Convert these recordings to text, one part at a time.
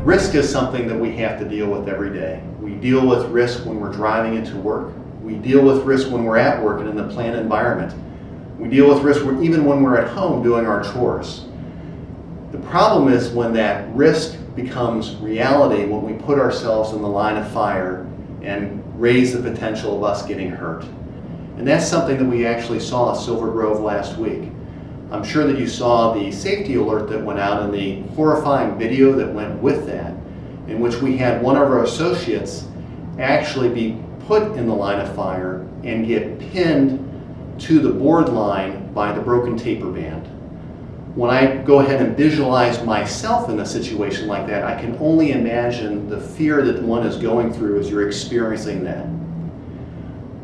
Risk is something that we have to deal with every day. We deal with risk when we're driving into work. We deal with risk when we're at work and in the plant environment. We deal with risk even when we're at home doing our chores. The problem is when that risk becomes reality, when we put ourselves in the line of fire and raise the potential of us getting hurt. And that's something that we actually saw at SilverGrove last week. I'm sure that you saw the safety alert that went out and the horrifying video that went with that, in which we had one of our associates actually be put in the line of fire and get pinned to the board line by the broken taper band. When I go ahead and visualize myself in a situation like that, I can only imagine the fear that one is going through as you're experiencing that.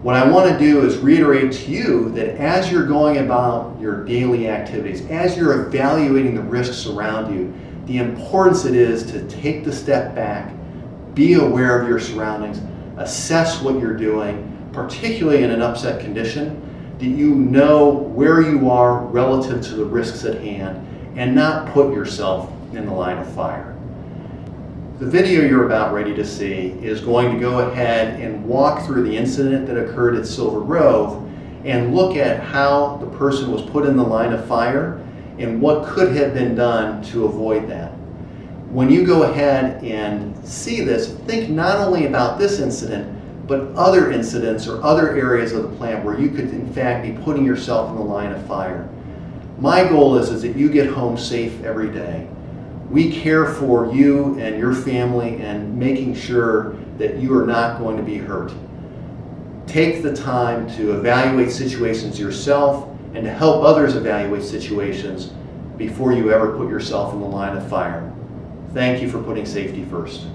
What I want to do is reiterate to you that as you're going about your daily activities, as you're evaluating the risks around you, the importance it is to take the step back, be aware of your surroundings, assess what you're doing, particularly in an upset condition, that you know where you are relative to the risks at hand and not put yourself in the line of fire. The video you're about ready to see is going to go ahead and walk through the incident that occurred at SilverGrove and look at how the person was put in the line of fire and what could have been done to avoid that. When you go ahead and see this, think not only about this incident, but other incidents or other areas of the plant where you could in fact be putting yourself in the line of fire. My goal is that you get home safe every day. We care for you and your family and making sure that you are not going to be hurt. Take the time to evaluate situations yourself and to help others evaluate situations before you ever put yourself in the line of fire. Thank you for putting safety first.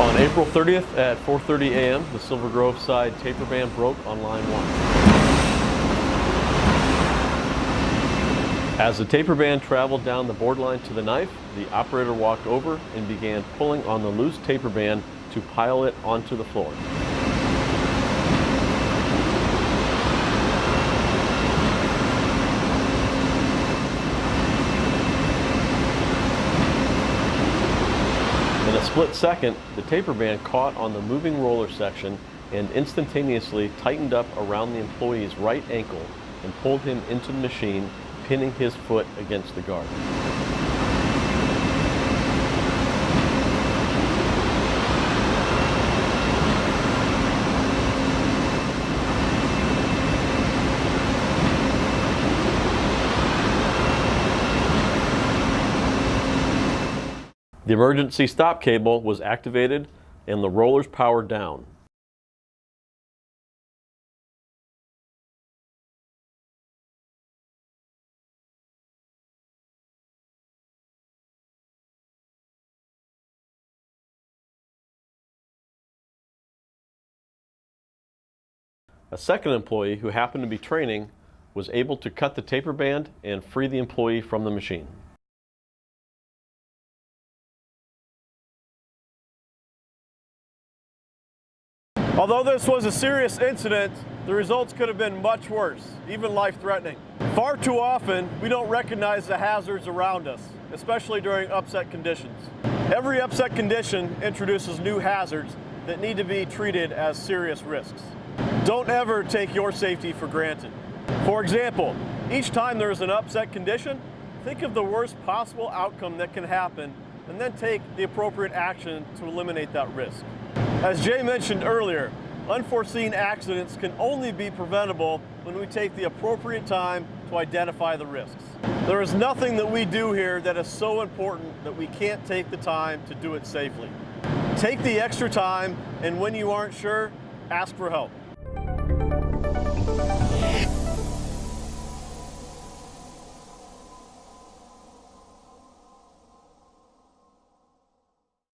On April 30th at 4:30 a.m., the SilverGrove side taper band broke on line 1. As the taper band traveled down the board line to the knife, the operator walked over and began pulling on the loose taper band to pile it onto the floor. In a split second, the taper band caught on the moving roller section and instantaneously tightened up around the employee's right ankle and pulled him into the machine, pinning his foot against the guard. The emergency stop cable was activated and the rollers powered down. A second employee who happened to be training was able to cut the taper band and free the employee from the machine. Although this was a serious incident, the results could have been much worse, even life-threatening. Far too often, we don't recognize the hazards around us, especially during upset conditions. Every upset condition introduces new hazards that need to be treated as serious risks. Don't ever take your safety for granted. For example, each time there is an upset condition, think of the worst possible outcome that can happen and then take the appropriate action to eliminate that risk. As Jay mentioned earlier, unforeseen accidents can only be preventable when we take the appropriate time to identify the risks. There is nothing that we do here that is so important that we can't take the time to do it safely. Take the extra time, and when you aren't sure, ask for help.